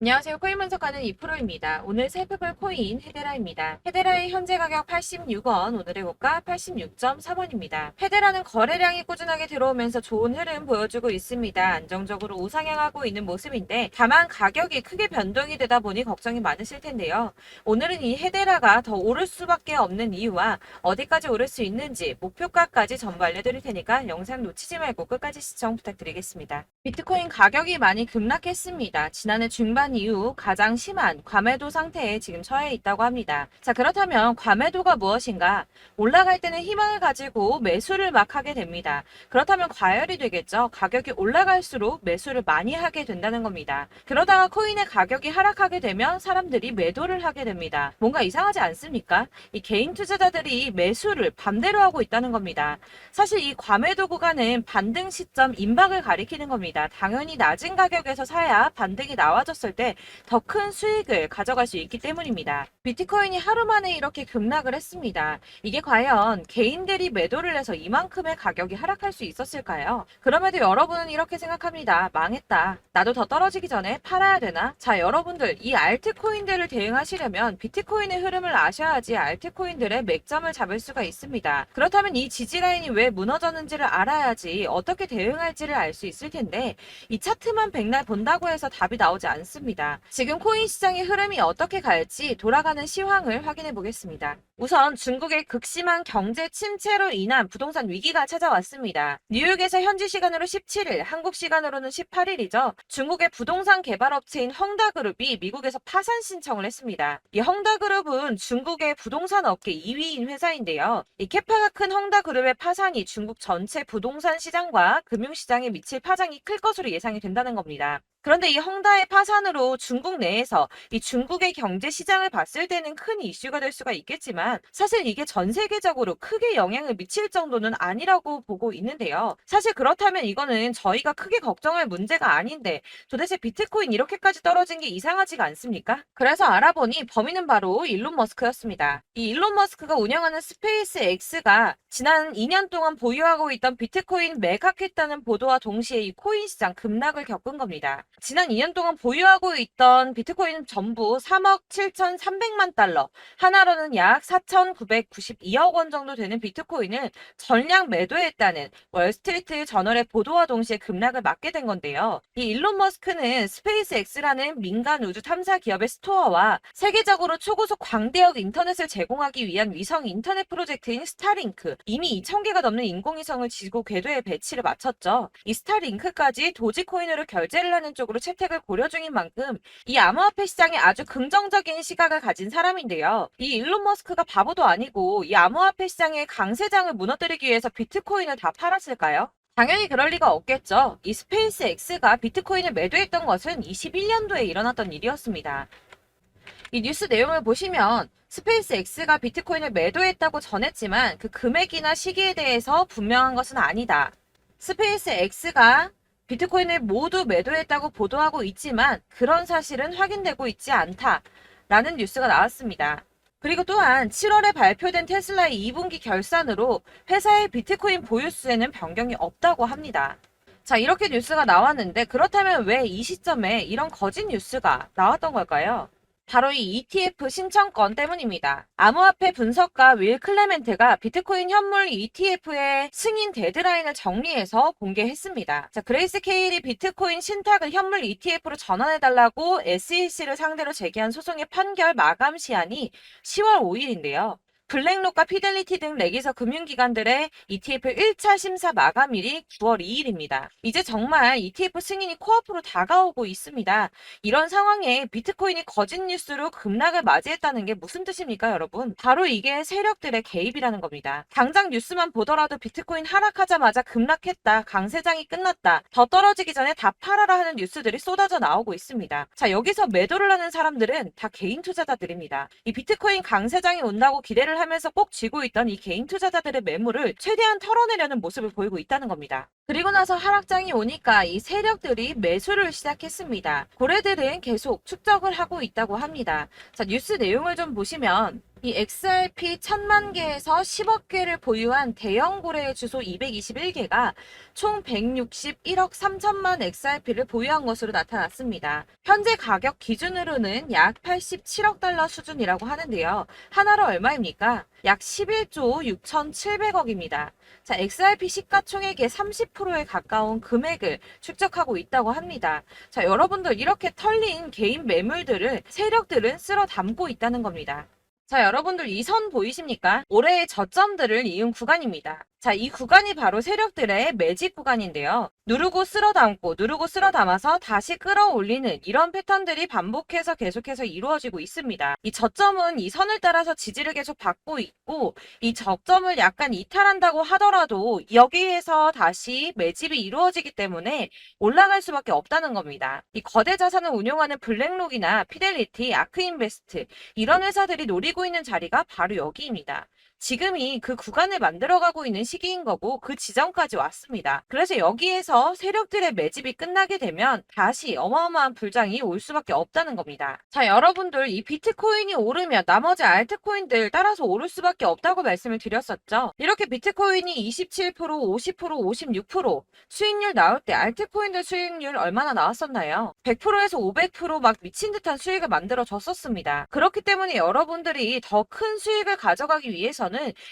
안녕하세요. 코인 분석하는 이프로입니다. 오늘 살펴볼 코인 헤데라입니다. 헤데라의 현재 가격 86원, 오늘의 고가 86.3원입니다. 헤데라는 거래량이 꾸준하게 들어오면서 좋은 흐름 보여주고 있습니다. 안정적으로 우상향하고 있는 모습인데 다만 가격이 크게 변동이 되다 보니 걱정이 많으실 텐데요. 오늘은 이 헤데라가 더 오를 수밖에 없는 이유와 어디까지 오를 수 있는지 목표가까지 전부 알려드릴 테니까 영상 놓치지 말고 끝까지 시청 부탁드리겠습니다. 비트코인 가격이 많이 급락했습니다. 지난해 중반 이후 가장 심한 과매도 상태에 지금 처해 있다고 합니다. 자, 그렇다면 과매도가 무엇인가? 올라갈 때는 희망을 가지고 매수를 막 하게 됩니다. 그렇다면 과열이 되겠죠. 가격이 올라갈수록 매수를 많이 하게 된다는 겁니다. 그러다가 코인의 가격이 하락하게 되면 사람들이 매도를 하게 됩니다. 뭔가 이상하지 않습니까? 이 개인 투자자들이 매수를 반대로 하고 있다는 겁니다. 사실 이 과매도 구간은 반등 시점 임박을 가리키는 겁니다. 당연히 낮은 가격에서 사야 반등이 나와줬을 때 더 큰 수익을 가져갈 수 있기 때문입니다. 비트코인이 하루 만에 이렇게 급락을 했습니다. 이게 과연 개인들이 매도를 해서 이만큼의 가격이 하락할 수 있었을까요? 그럼에도 여러분은 이렇게 생각합니다. 망했다. 나도 더 떨어지기 전에 팔아야 되나? 자, 여러분들 이 알트코인들을 대응하시려면 비트코인의 흐름을 아셔야지 알트코인들의 맥점을 잡을 수가 있습니다. 그렇다면 이 지지라인이 왜 무너졌는지를 알아야지 어떻게 대응할지를 알 수 있을 텐데 이 차트만 백날 본다고 해서 답이 나오지 않습니다. 지금 코인 시장의 흐름이 어떻게 갈지 돌아가는 시황을 확인해 보겠습니다. 우선 중국의 극심한 경제 침체로 인한 부동산 위기가 찾아왔습니다. 뉴욕에서 현지 시간으로 17일, 한국 시간으로는 18일이죠. 중국의 부동산 개발업체인 헝다그룹이 미국에서 파산 신청을 했습니다. 이 헝다그룹은 중국의 부동산 업계 2위인 회사인데요. 이 캐파가 큰 헝다그룹의 파산이 중국 전체 부동산 시장과 금융시장에 미칠 파장이 클 것으로 예상이 된다는 겁니다. 그런데 이 헝다의 파산으로 중국 내에서 이 중국의 경제 시장을 봤을 때는 큰 이슈가 될 수가 있겠지만 사실 이게 전 세계적으로 크게 영향을 미칠 정도는 아니라고 보고 있는데요. 사실 그렇다면 이거는 저희가 크게 걱정할 문제가 아닌데 도대체 비트코인 이렇게까지 떨어진 게 이상하지가 않습니까? 그래서 알아보니 범인은 바로 일론 머스크였습니다. 이 일론 머스크가 운영하는 스페이스 X가 지난 2년 동안 보유하고 있던 비트코인 매각했다는 보도와 동시에 이 코인 시장 급락을 겪은 겁니다. 지난 2년 동안 보유하고 있던 비트코인 전부 3억 7,300만 달러, 하나로는 약 4,992억 원 정도 되는 비트코인을 전량 매도했다는 월스트리트 저널의 보도와 동시에 급락을 맞게 된 건데요. 이 일론 머스크는 스페이스X라는 민간 우주 탐사 기업의 스토어와 세계적으로 초고속 광대역 인터넷을 제공하기 위한 위성 인터넷 프로젝트인 스타링크, 이미 2,000개가 넘는 인공위성을 지구 궤도에 배치를 마쳤죠. 이 스타링크까지 도지코인으로 결제를 하는 쪽으로 채택을 고려 중인 만큼 이 암호화폐 시장에 아주 긍정적인 시각을 가진 사람인데요. 이 일론 머스크가 바보도 아니고 이 암호화폐 시장의 강세장을 무너뜨리기 위해서 비트코인을 다 팔았을까요? 당연히 그럴 리가 없겠죠. 이 스페이스 X가 비트코인을 매도했던 것은 21년도에 일어났던 일이었습니다. 이 뉴스 내용을 보시면 스페이스 X가 비트코인을 매도했다고 전했지만 그 금액이나 시기에 대해서 분명한 것은 아니다. 스페이스 X가 비트코인을 모두 매도했다고 보도하고 있지만 그런 사실은 확인되고 있지 않다라는 뉴스가 나왔습니다. 그리고 또한 7월에 발표된 테슬라의 2분기 결산으로 회사의 비트코인 보유수에는 변경이 없다고 합니다. 자, 이렇게 뉴스가 나왔는데 그렇다면 왜 이 시점에 이런 거짓 뉴스가 나왔던 걸까요? 바로 이 ETF 신청권 때문입니다. 암호화폐 분석가 윌 클레멘트가 비트코인 현물 ETF의 승인 데드라인을 정리해서 공개했습니다. 자, 그레이스 케일이 비트코인 신탁을 현물 ETF로 전환해달라고 SEC를 상대로 제기한 소송의 판결 마감 시한이 10월 5일인데요. 블랙록과 피델리티 등 레기서 금융기관들의 ETF 1차 심사 마감일이 9월 2일입니다. 이제 정말 ETF 승인이 코앞으로 다가오고 있습니다. 이런 상황에 비트코인이 거짓 뉴스로 급락을 맞이했다는 게 무슨 뜻입니까, 여러분? 바로 이게 세력들의 개입이라는 겁니다. 당장 뉴스만 보더라도 비트코인 하락하자마자 급락했다, 강세장이 끝났다, 더 떨어지기 전에 다 팔아라 하는 뉴스들이 쏟아져 나오고 있습니다. 자, 여기서 매도를 하는 사람들은 다 개인 투자자들입니다. 이 비트코인 강세장이 온다고 기대를 하면서 꼭 쥐고 있던 이 개인 투자자들의 매물을 최대한 털어내려는 모습을 보이고 있다는 겁니다. 그리고 나서 하락장이 오니까 이 세력들이 매수를 시작했습니다. 고래들은 계속 축적을 하고 있다고 합니다. 자, 뉴스 내용을 좀 보시면 이 XRP 1000만 개에서 10억 개를 보유한 대형 고래의 주소 221개가 총 161억 3천만 XRP를 보유한 것으로 나타났습니다. 현재 가격 기준으로는 약 87억 달러 수준이라고 하는데요. 하나로 얼마입니까? 약 11조 6,700억입니다. 자, XRP 시가총액의 30%에 가까운 금액을 축적하고 있다고 합니다. 자, 여러분들 이렇게 털린 개인 매물들을 세력들은 쓸어 담고 있다는 겁니다. 자, 여러분들 이 선 보이십니까? 올해의 저점들을 이은 구간입니다. 자, 이 구간이 바로 세력들의 매집 구간인데요. 누르고 쓸어 담고 누르고 쓸어 담아서 다시 끌어올리는 이런 패턴들이 반복해서 계속해서 이루어지고 있습니다. 이 저점은 이 선을 따라서 지지를 계속 받고 있고 이 저점을 약간 이탈한다고 하더라도 여기에서 다시 매집이 이루어지기 때문에 올라갈 수밖에 없다는 겁니다. 이 거대 자산을 운용하는 블랙록이나 피델리티, 아크인베스트 이런 회사들이 노리고 있는 자리가 바로 여기입니다. 지금이 그 구간을 만들어가고 있는 시기인 거고 그 지점까지 왔습니다. 그래서 여기에서 세력들의 매집이 끝나게 되면 다시 어마어마한 불장이 올 수밖에 없다는 겁니다. 자, 여러분들 이 비트코인이 오르면 나머지 알트코인들 따라서 오를 수밖에 없다고 말씀을 드렸었죠. 이렇게 비트코인이 27%, 50%, 56% 수익률 나올 때 알트코인들 수익률 얼마나 나왔었나요? 100%에서 500%막 미친 듯한 수익을 만들어 줬었습니다. 그렇기 때문에 여러분들이 더 큰 수익을 가져가기 위해서는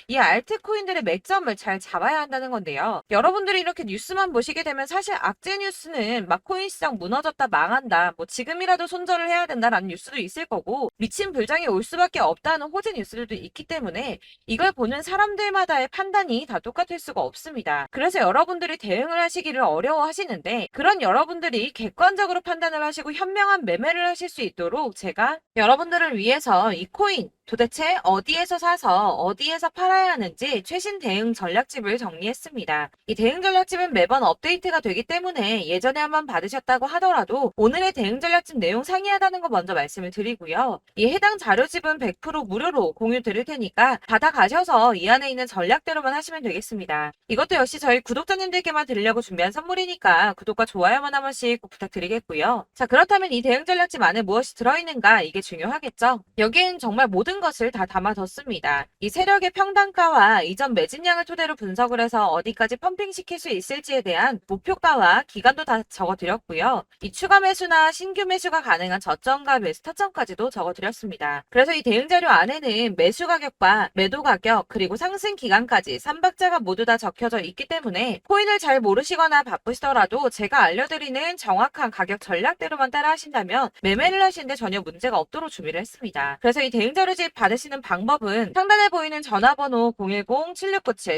이 알트코인들의 맥점을 잘 잡아야 한다는 건데요. 여러분들이 이렇게 뉴스만 보시게 되면 사실 악재 뉴스는 막 코인 시장 무너졌다 망한다 뭐 지금이라도 손절을 해야 된다라는 뉴스도 있을 거고 미친 불장이 올 수밖에 없다는 호재 뉴스들도 있기 때문에 이걸 보는 사람들마다의 판단이 다 똑같을 수가 없습니다. 그래서 여러분들이 대응을 하시기를 어려워하시는데 그런 여러분들이 객관적으로 판단을 하시고 현명한 매매를 하실 수 있도록 제가 여러분들을 위해서 이 코인 도대체 어디에서 사서 어디에서 팔아야 하는지 최신 대응 전략집을 정리했습니다. 이 대응 전략집은 매번 업데이트가 되기 때문에 예전에 한번 받으셨다고 하더라도 오늘의 대응 전략집 내용 상이하다는 거 먼저 말씀을 드리고요. 이 해당 자료집은 100% 무료로 공유 드릴 테니까 받아가셔서 이 안에 있는 전략대로만 하시면 되겠습니다. 이것도 역시 저희 구독자님들께만 드리려고 준비한 선물이니까 구독과 좋아요만 한 번씩 꼭 부탁드리겠고요. 자, 그렇다면 이 대응 전략집 안에 무엇이 들어있는가 이게 중요하겠죠? 여기엔 정말 모든 것을 다 담아뒀습니다. 이 세력의 평단가와 이전 매집량을 토대로 분석을 해서 어디까지 펌핑시킬 수 있을지에 대한 목표가와 기간도 다 적어드렸고요. 이 추가 매수나 신규 매수가 가능한 저점과 매수 타점까지도 적어드렸습니다. 그래서 이 대응 자료 안에는 매수 가격과 매도 가격 그리고 상승 기간까지 3박자가 모두 다 적혀져 있기 때문에 코인을 잘 모르시거나 바쁘시더라도 제가 알려드리는 정확한 가격 전략대로만 따라 하신다면 매매를 하시는데 전혀 문제가 없도록 준비를 했습니다. 그래서 이 대응 자료집 받으시는 방법은 상단에 보이는 전화번호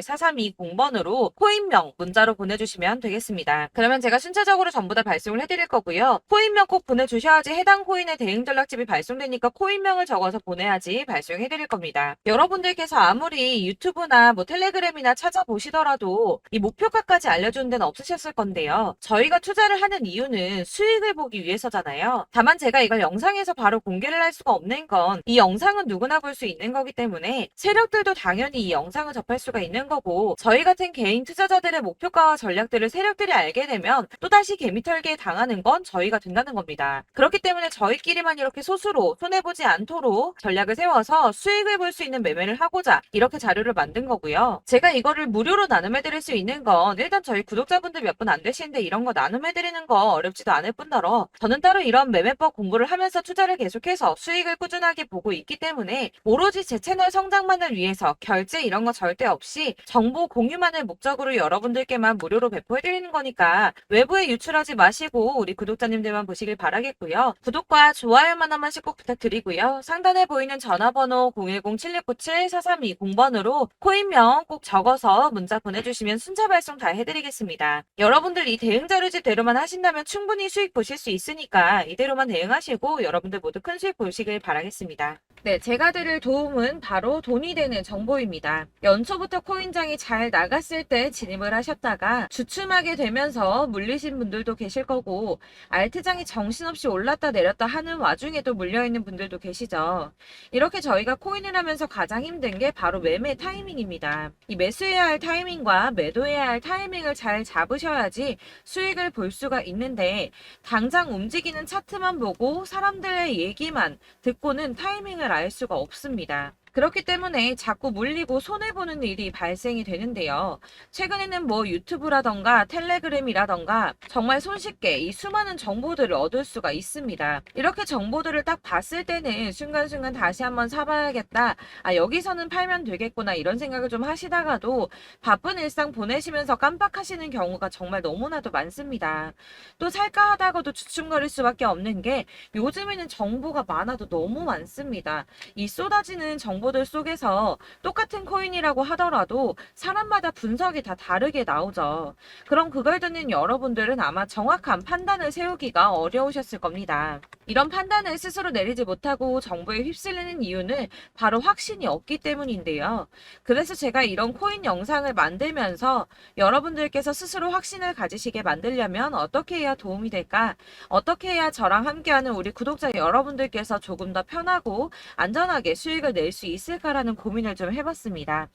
010-7697-4320번으로 코인명 문자로 보내주시면 되겠습니다. 그러면 제가 순차적으로 전부 다 발송을 해드릴 거고요. 코인명 꼭 보내주셔야지 해당 코인의 대응 전략집이 발송되니까 코인명을 적어서 보내야지 발송해드릴 겁니다. 여러분들께서 아무리 유튜브나 뭐 텔레그램이나 찾아보시더라도 이 목표가까지 알려주는 데는 없으셨을 건데요. 저희가 투자를 하는 이유는 수익을 보기 위해서잖아요. 다만 제가 이걸 영상에서 바로 공개를 할 수가 없는 건 이 영상은 누구나 볼 수 있는 거기 때문에 세력들도 당연히 이 영상을 접할 수가 있는 거고 저희 같은 개인 투자자들의 목표가와 전략들을 세력들이 알게 되면 또다시 개미털기에 당하는 건 저희가 된다는 겁니다. 그렇기 때문에 저희끼리만 이렇게 소수로 손해보지 않도록 전략을 세워서 수익을 볼 수 있는 매매를 하고자 이렇게 자료를 만든 거고요. 제가 이거를 무료로 나눔해드릴 수 있는 건 일단 저희 구독자분들 몇 분 안 되시는데 이런 거 나눔해드리는 거 어렵지도 않을 뿐더러 저는 따로 이런 매매법 공부를 하면서 투자를 계속해서 수익을 꾸준하게 보고 있기 때문에 오로지 제 채널 성장만을 위해서 결제 이런 거 절대 없이 정보 공유만을 목적으로 여러분들께만 무료로 배포해드리는 거니까 외부에 유출하지 마시고 우리 구독자님들만 보시길 바라겠고요. 구독과 좋아요만 한 번씩 꼭 부탁드리고요. 상단에 보이는 전화번호 010-7697-4320번으로 코인명 꼭 적어서 문자 보내주시면 순차 발송 다 해드리겠습니다. 여러분들 이 대응 자료집 대로만 하신다면 충분히 수익 보실 수 있으니까 이대로만 대응하시고 여러분들 모두 큰 수익 보시길 바라겠습니다. 네, 제가 드릴 도움은 바로 돈이 되는 정보입니다. 연초부터 코인장이 잘 나갔을 때 진입을 하셨다가 주춤하게 되면서 물리신 분들도 계실 거고 알트장이 정신없이 올랐다 내렸다 하는 와중에도 물려있는 분들도 계시죠. 이렇게 저희가 코인을 하면서 가장 힘든 게 바로 매매 타이밍입니다. 이 매수해야 할 타이밍과 매도해야 할 타이밍을 잘 잡으셔야지 수익을 볼 수가 있는데 당장 움직이는 차트만 보고 사람들의 얘기만 듣고는 타이밍을 알 수가 없습니다. 그렇기 때문에 자꾸 물리고 손해보는 일이 발생이 되는데요. 최근에는 뭐 유튜브라던가 텔레그램이라던가 정말 손쉽게 이 수많은 정보들을 얻을 수가 있습니다. 이렇게 정보들을 딱 봤을 때는 순간순간 다시 한번 사봐야겠다. 아, 여기서는 팔면 되겠구나. 이런 생각을 좀 하시다가도 바쁜 일상 보내시면서 깜빡하시는 경우가 정말 너무나도 많습니다. 또 살까 하다가도 주춤거릴 수밖에 없는 게 요즘에는 정보가 많아도 너무 많습니다. 이 쏟아지는 정보들 속에서 똑같은 코인이라고 하더라도 사람마다 분석이 다 다르게 나오죠. 그럼 그걸 듣는 여러분들은 아마 정확한 판단을 세우기가 어려우셨을 겁니다. 이런 판단을 스스로 내리지 못하고 정보에 휩쓸리는 이유는 바로 확신이 없기 때문인데요. 그래서 제가 이런 코인 영상을 만들면서 여러분들께서 스스로 확신을 가지시게 만들려면 어떻게 해야 도움이 될까? 어떻게 해야 저랑 함께하는 우리 구독자 여러분들께서 조금 더 편하고 안전하게 수익을 낼 수 있을까라는 고민을 좀 해봤습니다.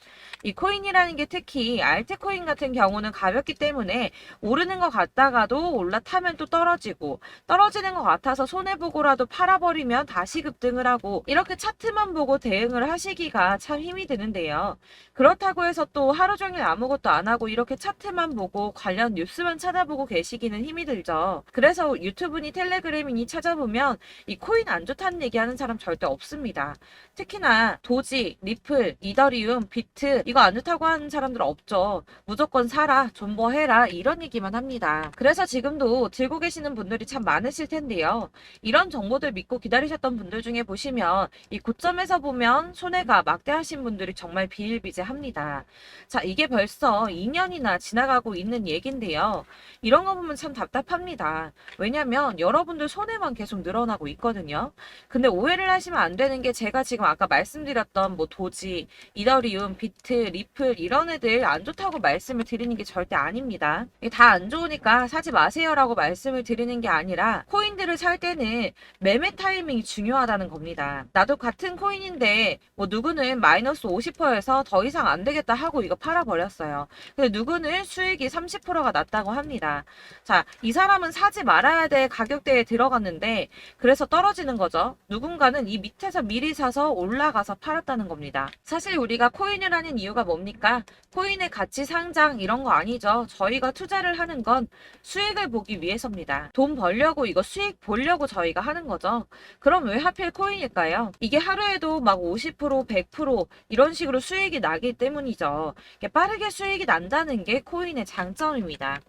이 코인이라는 게 특히 알트코인 같은 경우는 가볍기 때문에 오르는 것 같다가도 올라타면 또 떨어지고 떨어지는 것 같아서 손해보고라도 팔아버리면 다시 급등을 하고 이렇게 차트만 보고 대응을 하시기가 참 힘이 드는데요. 그렇다고 해서 또 하루 종일 아무것도 안 하고 이렇게 차트만 보고 관련 뉴스만 찾아보고 계시기는 힘이 들죠. 그래서 유튜브니 텔레그램이니 찾아보면 이 코인 안 좋다는 얘기하는 사람 절대 없습니다. 특히나 도지, 리플, 이더리움, 비트 이거 안 좋다고 하는 사람들 없죠. 무조건 사라, 존버해라 이런 얘기만 합니다. 그래서 지금도 들고 계시는 분들이 참 많으실 텐데요. 이런 정보들 믿고 기다리셨던 분들 중에 보시면 이 고점에서 보면 손해가 막대하신 분들이 정말 비일비재합니다. 자, 이게 벌써 2년이나 지나가고 있는 얘긴데요. 이런 거 보면 참 답답합니다. 왜냐면 여러분들 손해만 계속 늘어나고 있거든요. 근데 오해를 하시면 안 되는 게 제가 지금 아까 말씀드렸던 뭐 도지, 이더리움, 비트, 리플 이런 애들 안 좋다고 말씀을 드리는 게 절대 아닙니다. 다 안 좋으니까 사지 마세요라고 말씀을 드리는 게 아니라 코인들을 살 때는 매매 타이밍이 중요하다는 겁니다. 나도 같은 코인인데 뭐 누구는 마이너스 50%에서 더 이상 안 되겠다 하고 이거 팔아버렸어요. 근데 누구는 수익이 30%가 났다고 합니다. 자, 이 사람은 사지 말아야 될 가격대에 들어갔는데 그래서 떨어지는 거죠. 누군가는 이 밑에서 미리 사서 올라가서 팔았다는 겁니다. 사실 우리가 코인을 하는 이유가 뭡니까? 코인의 가치 상장 이런 거 아니죠. 저희가 투자를 하는 건 수익을 보기 위해서입니다. 돈 벌려고 이거 수익 보려고 저희가 하는 거죠. 그럼 왜 하필 코인일까요? 이게 하루에도 막 50%, 100% 이런 식으로 수익이 나기 때문이죠. 빠르게 수익이 난다는 게 코인의 장점입니다.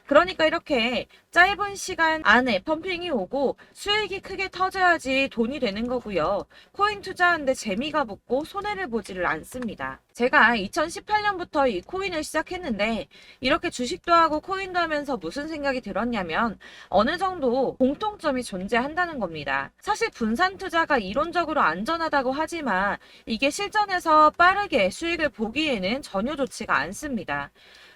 그러니까 이렇게 짧은 시간 안에 펌핑이 오고 수익이 크게 터져야지 돈이 되는 거고요. 코인 투자하는데 재미가 붙고 손해를 보지를 않습니다. 제가 2018년부터 이 코인을 시작했는데 이렇게 주식도 하고 코인도 하면서 무슨 생각이 들었냐면 어느 정도 공통점이 존재한다는 겁니다. 사실 분산 투자가 이론적으로 안전하다고 하지만 이게 실전에서 빠르게 수익을 보기에는 전혀 좋지가 않습니다.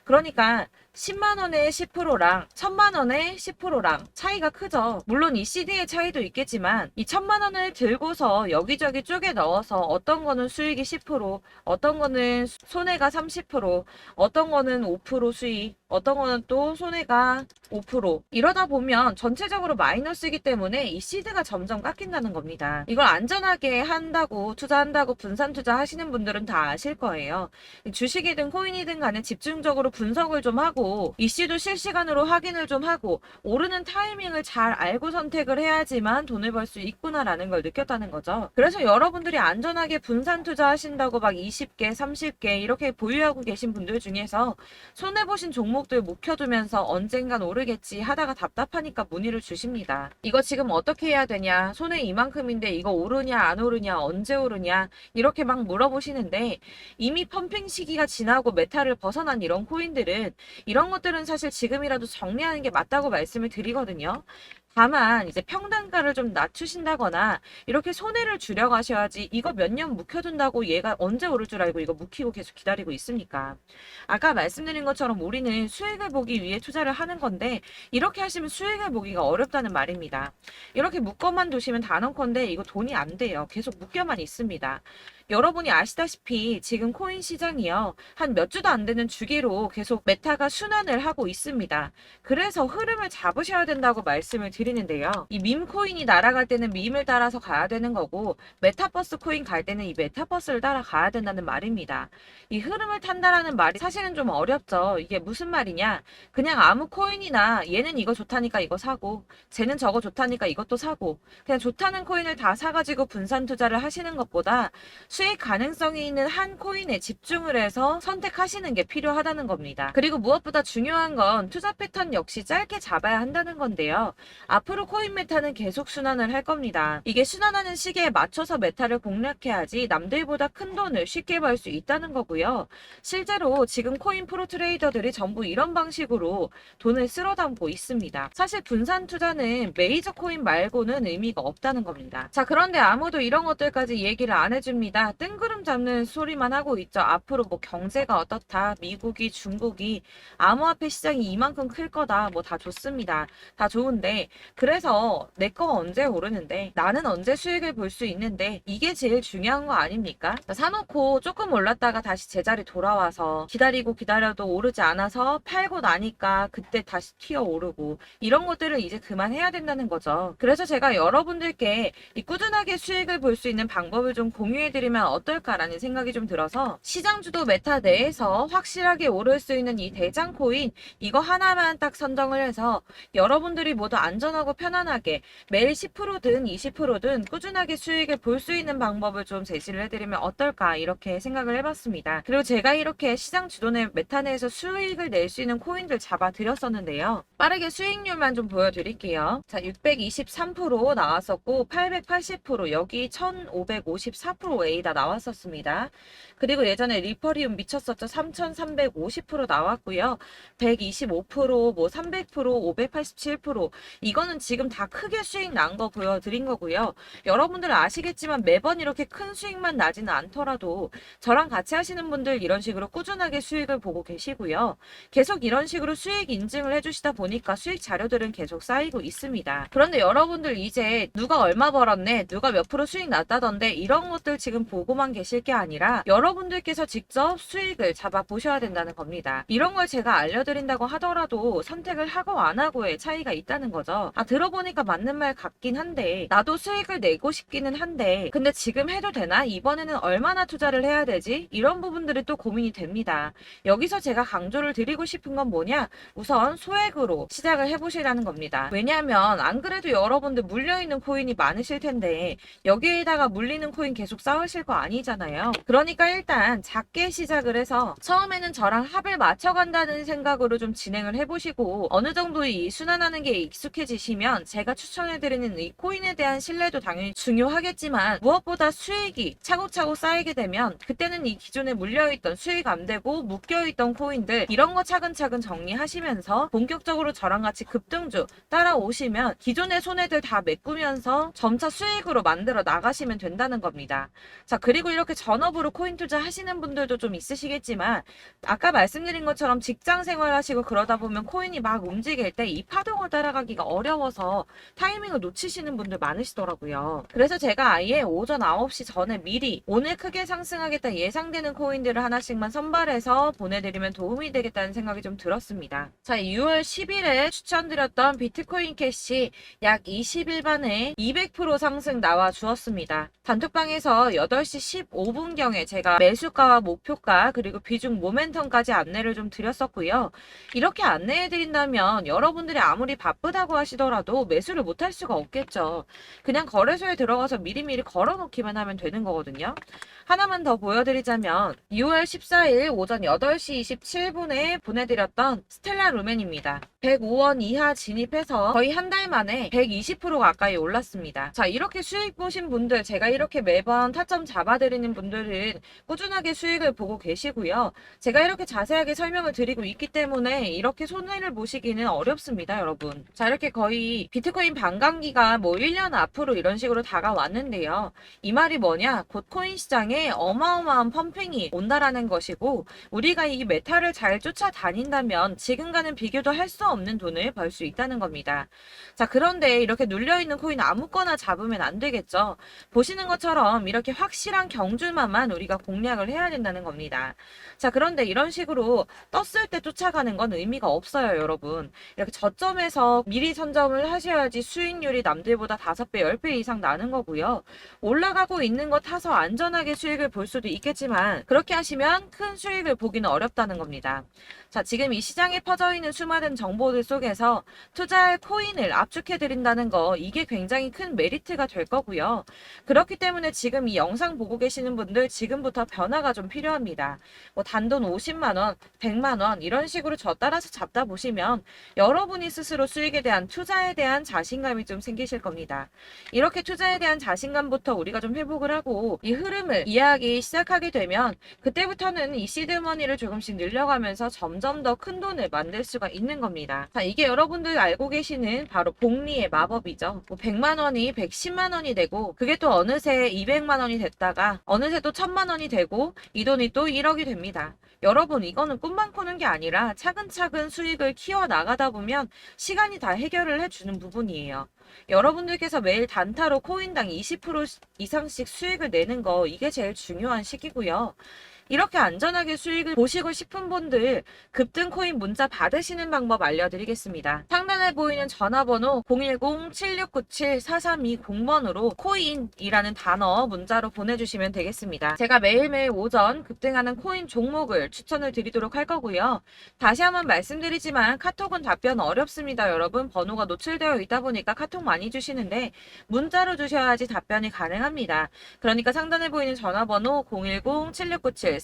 그러니까 10만 원의 10%랑 1000만 원의 10%랑 차이가 크죠. 물론 이 CD의 차이도 있겠지만 이 1000만 원을 들고서 여기저기 쪼개 넣어서 어떤 거는 수익이 10%, 어떤 거는 손해가 30%, 어떤 거는 5% 수익, 어떤 거는 또 손해가 5% 이러다 보면 전체적으로 마이너스이기 때문에 이 시드가 점점 깎인다는 겁니다. 이걸 안전하게 한다고 투자한다고 분산 투자하시는 분들은 다 아실 거예요. 주식이든 코인이든 간에 집중적으로 분석을 좀 하고 이슈도 실시간으로 확인을 좀 하고 오르는 타이밍을 잘 알고 선택을 해야지만 돈을 벌 수 있구나라는 걸 느꼈다는 거죠. 그래서 여러분들이 안전하게 분산 투자하신다고 막 20개, 30개 이렇게 보유하고 계신 분들 중에서 손해보신 종목들 묵혀두면서 언젠간 오르겠지 하다가 답답하니까 문의를 주십니다. 이거 지금 어떻게 해야 되냐? 손해 이만큼인데 이거 오르냐 안 오르냐 언제 오르냐 이렇게 막 물어보시는데 이미 펌핑 시기가 지나고 메타를 벗어난 이런 코인들은 이런 것들은 사실 지금이라도 정리하는 게 맞다고 말씀을 드리거든요. 다만 이제 평단가를 좀 낮추신다거나 이렇게 손해를 줄여가셔야지 이거 몇 년 묵혀둔다고 얘가 언제 오를 줄 알고 이거 묵히고 계속 기다리고 있습니까? 아까 말씀드린 것처럼 우리는 수익을 보기 위해 투자를 하는 건데 이렇게 하시면 수익을 보기가 어렵다는 말입니다. 이렇게 묶어만 두시면 단언컨대 이거 돈이 안 돼요. 계속 묶여만 있습니다. 여러분이 아시다시피 지금 코인 시장이요. 한 몇 주도 안 되는 주기로 계속 메타가 순환을 하고 있습니다. 그래서 흐름을 잡으셔야 된다고 말씀을 드리는 보여드리는데요. 이 밈 코인이 날아갈 때는 밈을 따라서 가야 되는 거고, 메타버스 코인 갈 때는 이 메타버스를 따라가야 된다는 말입니다. 이 흐름을 탄다라는 말이 사실은 좀 어렵죠. 이게 무슨 말이냐? 그냥 아무 코인이나 얘는 이거 좋다니까 이거 사고, 쟤는 저거 좋다니까 이것도 사고, 그냥 좋다는 코인을 다 사가지고 분산 투자를 하시는 것보다 수익 가능성이 있는 한 코인에 집중을 해서 선택하시는 게 필요하다는 겁니다. 그리고 무엇보다 중요한 건 투자 패턴 역시 짧게 잡아야 한다는 건데요. 앞으로 코인 메타는 계속 순환을 할 겁니다. 이게 순환하는 시기에 맞춰서 메타를 공략해야지 남들보다 큰 돈을 쉽게 벌 수 있다는 거고요. 실제로 지금 코인 프로 트레이더들이 전부 이런 방식으로 돈을 쓸어 담고 있습니다. 사실 분산 투자는 메이저 코인 말고는 의미가 없다는 겁니다. 자, 그런데 아무도 이런 것들까지 얘기를 안 해줍니다. 뜬구름 잡는 소리만 하고 있죠. 앞으로 뭐 경제가 어떻다, 미국이, 중국이, 암호화폐 시장이 이만큼 클 거다, 뭐 다 좋습니다. 다 좋은데, 그래서 내 거 언제 오르는데, 나는 언제 수익을 볼 수 있는데, 이게 제일 중요한 거 아닙니까? 사놓고 조금 올랐다가 다시 제자리 돌아와서 기다리고 기다려도 오르지 않아서 팔고 나니까 그때 다시 튀어 오르고, 이런 것들을 이제 그만해야 된다는 거죠. 그래서 제가 여러분들께 이 꾸준하게 수익을 볼 수 있는 방법을 좀 공유해드리면 어떨까라는 생각이 좀 들어서, 시장 주도 메타 내에서 확실하게 오를 수 있는 이 대장 코인, 이거 하나만 딱 선정을 해서 여러분들이 모두 안전하고 편안하게 매일 10%든 20%든 꾸준하게 수익을 볼 수 있는 방법을 좀 제시를 해드리면 어떨까, 이렇게 생각을 해봤습니다. 그리고 제가 이렇게 시장 주도내 메타 내에서 수익을 낼 수 있는 코인들 잡아드렸었는데요. 빠르게 수익률만 좀 보여드릴게요. 자, 623% 나왔었고 880%, 여기 1554% A다 나왔었습니다. 그리고 예전에 리퍼리움 미쳤었죠. 3350% 나왔고요. 125%, 뭐 300%, 587%, 이거는 지금 다 크게 수익 난 거 보여드린 거고요. 여러분들은 아시겠지만 매번 이렇게 큰 수익만 나지는 않더라도 저랑 같이 하시는 분들 이런 식으로 꾸준하게 수익을 보고 계시고요. 계속 이런 식으로 수익 인증을 해주시다 보니까 수익 자료들은 계속 쌓이고 있습니다. 그런데 여러분들 이제 누가 얼마 벌었네, 누가 몇 프로 수익 났다던데, 이런 것들 지금 보고만 계실 게 아니라 여러분들께서 직접 수익을 잡아 보셔야 된다는 겁니다. 이런 걸 제가 알려드린다고 하더라도 선택을 하고 안 하고의 차이가 있다는 거죠. 들어보니까 맞는 말 같긴 한데, 나도 수익을 내고 싶기는 한데 근데 지금 해도 되나? 이번에는 얼마나 투자를 해야 되지? 이런 부분들이 또 고민이 됩니다. 여기서 제가 강조를 드리고 싶은 건 뭐냐? 우선 소액으로 시작을 해보시라는 겁니다. 왜냐하면 안 그래도 여러분들 물려있는 코인이 많으실 텐데 여기에다가 물리는 코인 계속 쌓으실 거 아니잖아요. 그러니까 일단 작게 시작을 해서 처음에는 저랑 합을 맞춰간다는 생각으로 좀 진행을 해보시고, 어느 정도 이 순환하는 게 익숙해지시면 제가 추천해드리는 이 코인에 대한 신뢰도 당연히 중요하겠지만, 무엇보다 수익이 차곡차곡 쌓이게 되면 그때는 이 기존에 물려있던 수익 안 되고 묶여있던 코인들, 이런 거 차근차근 정리하시면서 본격적으로 저랑 같이 급등주 따라오시면 기존의 손해들 다 메꾸면서 점차 수익으로 만들어 나가시면 된다는 겁니다. 자, 그리고 이렇게 전업으로 코인 투자 하시는 분들도 좀 있으시겠지만, 아까 말씀드린 것처럼 직장 생활하시고 그러다 보면 코인이 막 움직일 때 이 파동을 따라가기가 어려워서 타이밍을 놓치시는 분들 많으시더라고요. 그래서 제가 아예 오전 9시 전에 미리 오늘 크게 상승하겠다 예상되는 코인들을 하나씩만 선발해서 보내드리면 도움이 되겠다는 생각이 좀 들었습니다. 자, 6월 10일에 추천드렸던 비트코인 캐시 약 20일 만에 200% 상승 나와 주었습니다. 단톡방에서 8시 15분경에 제가 매수가와 목표가 그리고 비중 모멘텀까지 안내를 좀 드렸었고요. 이렇게 안내해드린다면 여러분들이 아무리 바쁘다고 하시더라도 매수를 못할 수가 없겠죠. 그냥 거래소에 들어가서 미리미리 걸어놓기만 하면 되는 거거든요. 하나만 더 보여드리자면 6월 14일 오전 8시 27분에 보내드렸던 스텔라 루멘입니다. 105원 이하 진입해서 거의 한 달 만에 120% 가까이 올랐습니다. 자, 이렇게 수익 보신 분들, 제가 이렇게 매번 타점 잡아드리는 분들은 꾸준하게 수익을 보고 계시고요. 제가 이렇게 자세하게 설명을 드리고 있기 때문에 이렇게 손해를 보시기는 어렵습니다, 여러분. 자, 이렇게 거의 비트코인 반감기가 뭐 1년 앞으로 이런 식으로 다가왔는데요. 이 말이 뭐냐? 곧 코인 시장에 어마어마한 펌핑이 온다라는 것이고, 우리가 이 메타를 잘 쫓아다닌다면 지금과는 비교도 할 수 없는 돈을 벌 수 있다는 겁니다. 자, 그런데 이렇게 눌려있는 코인 아무거나 잡으면 안 되겠죠. 보시는 것처럼 이렇게 확실한 경주만만 우리가 공략을 해야 된다는 겁니다. 자, 그런데 이런 식으로 떴을 때 쫓아가는 건 의미가 없어요, 여러분. 이렇게 저점에서 미리 선점을 하셔야지 수익률이 남들보다 5배, 10배 이상 나는 거고요. 올라가고 있는 거 타서 안전하게 수익을 볼 수도 있겠지만 그렇게 하시면 큰 수익을 보기는 어렵다는 겁니다. 자, 지금 이 시장에 퍼져 있는 수많은 정보들 속에서 투자할 코인을 압축해 드린다는 거, 이게 굉장히 큰 메리트가 될 거고요. 그렇기 때문에 지금 이 영상 보고 계시는 분들 지금부터 변화가 좀 필요합니다. 뭐 단돈 50만 원, 100만 원 이런 식으로 저 따라서 잡다 보시면 여러분이 스스로 수익에 대한, 투자에 대한 자신감이 좀 생기실 겁니다. 이렇게 투자에 대한 자신감부터 우리가 좀 회복을 하고 이 흐름을 이해하기 시작하게 되면 그때부터는 이 시드머니를 조금씩 늘려가면서 점점 더 큰 돈을 만들 수가 있는 겁니다. 자, 이게 여러분들 알고 계시는 바로 복리의 마법이죠. 뭐 100만 원이 110만 원이 되고 그게 또 어느새 200만 원이 됐다가 어느새 또 1000만 원이 되고 이 돈이 또 1억이 됩니다. 여러분, 이거는 꿈만 꾸는 게 아니라 차근차근 수익을 키워 나가다 보면 시간이 다 해결을 해주는 부분이에요. 여러분들께서 매일 단타로 코인당 20% 이상씩 수익을 내는 거, 이게 제일 중요한 시기고요. 이렇게 안전하게 수익을 보시고 싶은 분들 급등 코인 문자 받으시는 방법 알려드리겠습니다. 상단에 보이는 전화번호 010-7697-4320번으로 코인이라는 단어 문자로 보내주시면 되겠습니다. 제가 매일매일 오전 급등하는 코인 종목을 추천을 드리도록 할 거고요. 다시 한번 말씀드리지만 카톡은 답변 어렵습니다. 여러분, 번호가 노출되어 있다 보니까 카톡 많이 주시는데 문자로 주셔야지 답변이 가능합니다. 그러니까 상단에 보이는 전화번호 010-7697-4320번으로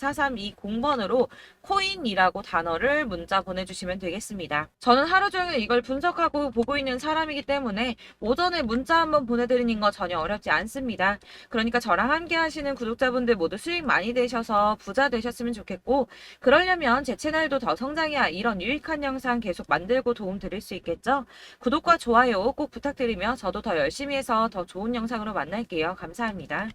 코인이라고 단어를 문자 보내주시면 되겠습니다. 저는 하루 종일 이걸 분석하고 보고 있는 사람이기 때문에 오전에 문자 한번 보내드리는 거 전혀 어렵지 않습니다. 그러니까 저랑 함께 하시는 구독자분들 모두 수익 많이 되셔서 부자 되셨으면 좋겠고, 그러려면 제 채널도 더 성장해야 이런 유익한 영상 계속 만들고 도움 드릴 수 있겠죠? 구독과 좋아요 꼭 부탁드리며 저도 더 열심히 해서 더 좋은 영상으로 만날게요. 감사합니다.